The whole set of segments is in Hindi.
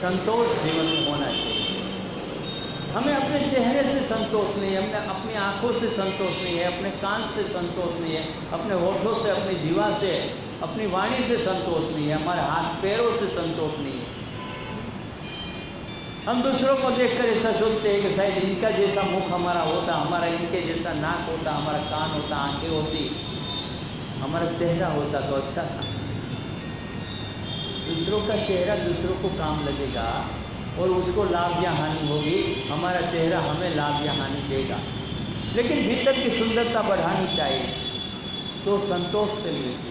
संतोष जीवन में होना चाहिए। हमें अपने चेहरे से संतोष नहीं है, हमें अपनी आंखों से संतोष नहीं है, अपने कान से संतोष नहीं है, अपने होठों से, अपनी जीवा से, अपनी वाणी से संतोष नहीं है, हमारे हाथ पैरों से संतोष नहीं है। हम दूसरों को देखकर ऐसा सोचते हैं कि शायद इनका जैसा मुख हमारा होता, हमारा इनके जैसा नाक होता, हमारा कान होता, आंखें होती, हमारा चेहरा होता तो अच्छा था। दूसरों का चेहरा दूसरों को काम लगेगा और उसको लाभ या हानि होगी, हमारा चेहरा हमें लाभ या हानि देगा। लेकिन भीतर की सुंदरता बढ़ानी चाहिए तो संतोष से मिलती,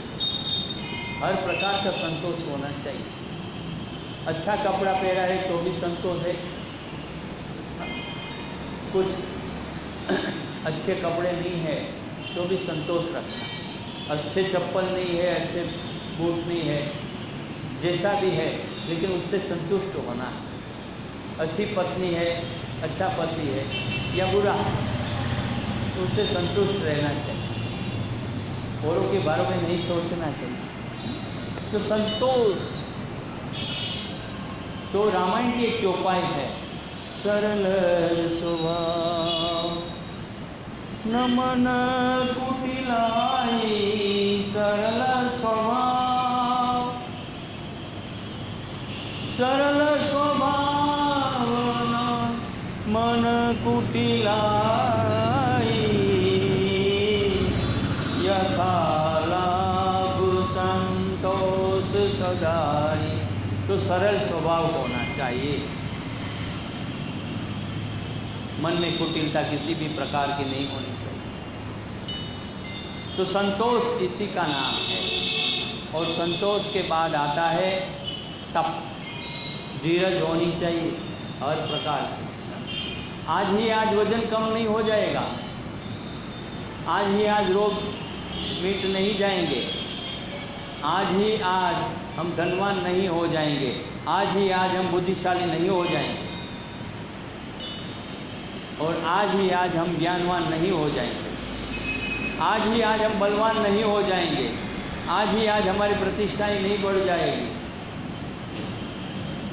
हर प्रकार का संतोष होना चाहिए। अच्छा कपड़ा पहना है तो भी संतोष है, कुछ अच्छे कपड़े नहीं है तो भी संतोष रखना, अच्छे चप्पल नहीं है, अच्छे बूट नहीं है, जैसा भी है लेकिन उससे संतुष्ट होना। अच्छी पत्नी है, अच्छा पति है या बुरा, तो उससे संतुष्ट रहना चाहिए, औरों के बारे में नहीं सोचना चाहिए। तो संतोष तो रामायण की एक चौपाई है, सरल स्वभाव न मन कुटिलाई, सरल स्वभाव, सरल स्वभाव न मन कुटिलाई, यथा लाभ संतोष सदाई। तो सरल स्वभाव होना चाहिए, मन में कुटिलता किसी भी प्रकार की नहीं होनी चाहिए। तो संतोष इसी का नाम है। और संतोष के बाद आता है तप, धीरज होनी चाहिए हर प्रकार की। आज ही आज वजन कम नहीं हो जाएगा, आज ही आज रोग मिट नहीं जाएंगे, आज ही आज हम धनवान नहीं हो जाएंगे, आज ही आज हम बुद्धिशाली नहीं हो जाएंगे, और आज ही आज हम ज्ञानवान नहीं हो जाएंगे, आज ही आज हम बलवान नहीं हो जाएंगे, आज ही आज हमारी प्रतिष्ठाएं नहीं बढ़ जाएगी।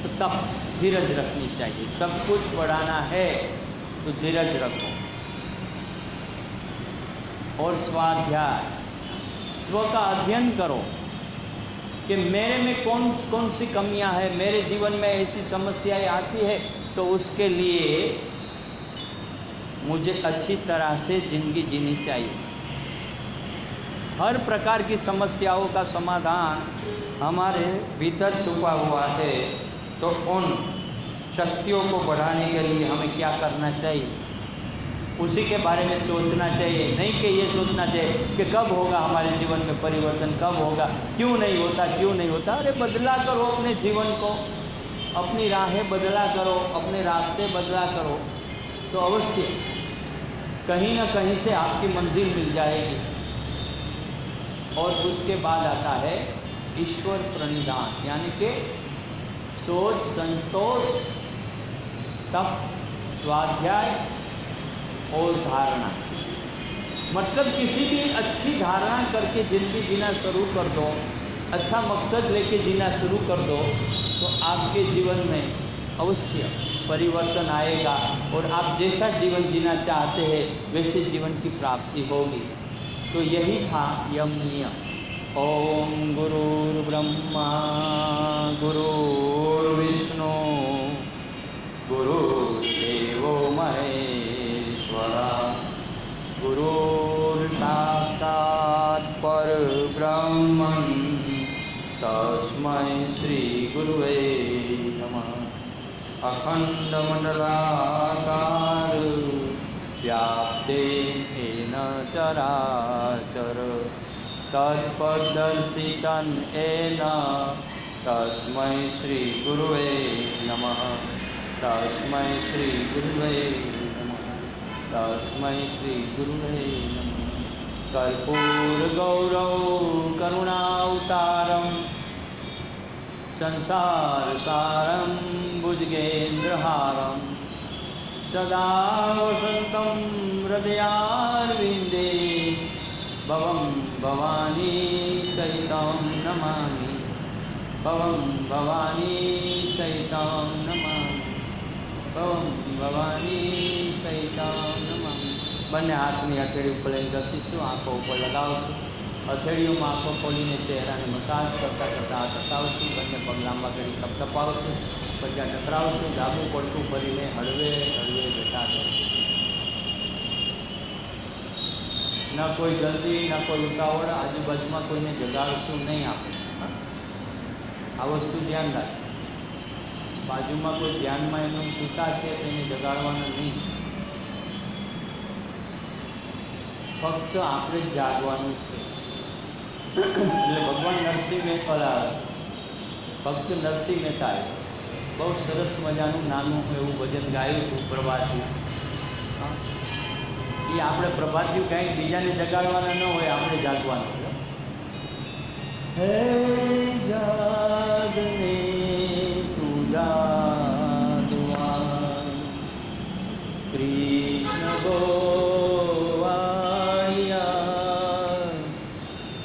तो तब धीरज रखनी चाहिए, सब कुछ बढ़ाना है तो धीरज रखो। और स्वाध्याय, स्व का अध्ययन करो कि मेरे में कौन कौन सी कमियां हैं, मेरे जीवन में ऐसी समस्याएं आती है तो उसके लिए मुझे अच्छी तरह से जिंदगी जीनी चाहिए। हर प्रकार की समस्याओं का समाधान हमारे भीतर छुपा हुआ है, तो उन शक्तियों को बढ़ाने के लिए हमें क्या करना चाहिए, उसी के बारे में सोचना चाहिए। नहीं कि ये सोचना चाहिए कि कब होगा हमारे जीवन में परिवर्तन, कब होगा, क्यों नहीं होता, क्यों नहीं होता। अरे बदला करो अपने जीवन को, अपनी राहें बदला करो, अपने रास्ते बदला करो, तो अवश्य कहीं ना कहीं से आपकी मंजिल मिल जाएगी। और उसके बाद आता है ईश्वर प्रणिधान, यानी कि सोच, संतोष, तप, स्वाध्याय और धारणा। मतलब किसी भी अच्छी धारणा करके जिंदगी जीना शुरू कर दो, अच्छा मकसद लेके जीना शुरू कर दो, तो आपके जीवन में अवश्य परिवर्तन आएगा और आप जैसा जीवन जीना चाहते हैं वैसे जीवन की प्राप्ति होगी। तो यही था यम नियम। ओम गुरुर्ब्रह्मा गुरुर्विष्णु गुरुर्देवो महेश्वरा, गुरुर्साक्षात् परब्रह्मन् तस्मै श्री गुरुवे नमः। अखंडमंडलाकार व्याप्तेन चराचर तत्पदर्शितं येन तस्मै श्री गुरुवे नमः। तस्मै श्री गुरुवे नमः। तस्मै श्री गुरुवे नमः। कर्पूर गौरव करुणावतारम संसार सारं भुजगेन्द्रहारं सदा वसन्तं हृदयारविन्दे भवं भवानी सहितं नमामि। भवं भवानी सहितं સહિતમ નમામિ, ઓમ ભવાની સહિતમ નમામિ. બંને હાથની હથેળી ઉપર લઈને ઘસીશું, આંખો ઉપર લગાવશું, હથેળીઓમાં આંખો ખોલીને ચહેરાને મસાજ કરતાં કરતાં હાથ હટાવશું, બંને પગ લાંબા કરી તપતપાવશું, પછી આ ટકરાવશું, ડાબું પડતું ફરીને હળવે હળવે જતા કરશું. ના કોઈ જલ્દી, ના કોઈ ઉતાવળ, આજુબાજુમાં કોઈને જગાડશું નહીં. આપણે આ વસ્તુ ધ્યાન રાખે. બાજુમાં કોઈ ધ્યાનમાં એનું સૂતા છે તેને જગાડવાના નહીં. ફક્ત આપણે જ જાગવાનું છે. એટલે ભગવાન નરસિંહ મહેતા, ભક્ત નરસિંહ મહેતાએ બહુ સરસ મજાનું નાનું એવું ભજન ગાયું હતું, પ્રભાતિયું. એ આપણે પ્રભાતિયું કાંઈક બીજાને જગાડવાના ન હોય, આપણે જાગવાનું. હે જાગને તું જાગવાન, કૃષ્ણ ગોવાળિયા,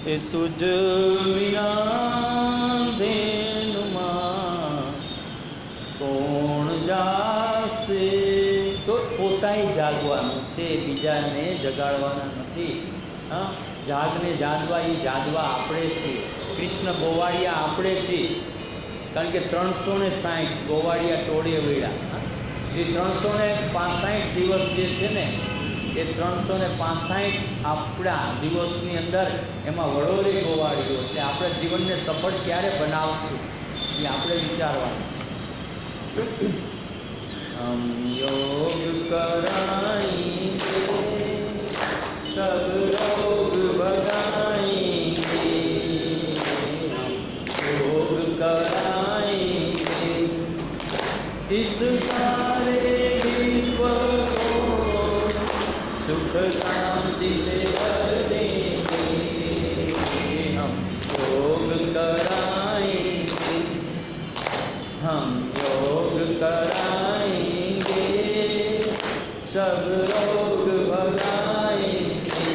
એ તુજ વિના ધેનુમાં કોણ જાશે. તો પોતાએ જાગવાનું છે, બીજાને જગાડવાના નથી. હા, જાગને જાગવા, એ જાગવા આપણે છીએ. કૃષ્ણ ગોવાળિયા આપણે છીએ. કારણ કે 360 ગોવાળિયા ટોળે વળ્યા. એ 365 દિવસ જે છે ને, એ 365 આપણા દિવસની અંદર એમાં વડોળી ગોવાળીઓ છે. આપણે જીવનને સફળ ક્યારે બનાવશું એ આપણે વિચારવાનું છે. હમ યોગ કરાયેંગે, સબ રોગ ભગાયેંગે, યોગ કરાયેંગે, इस सारे विश्व को सुख शांति से भर देंगे, हम योग कराएंगे, हम योग कराएंगे, सब रोग भगाएंगे,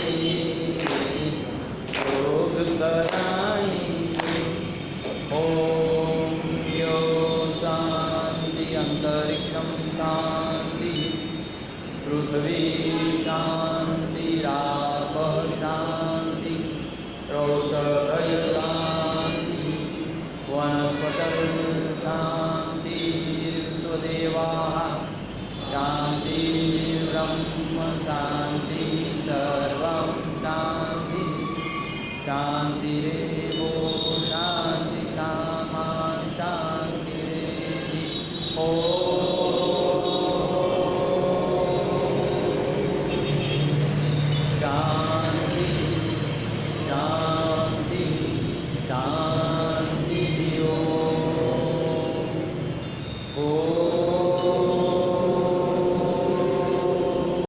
योग कराएंगे. ओम यो शांति अंतरिक्षम शांति, पृथ्वी शांति, रापः शांति, रोषधय शांति, वनस्पतय शांति, स्वदेवाः शांति, ब्रह्म शांति.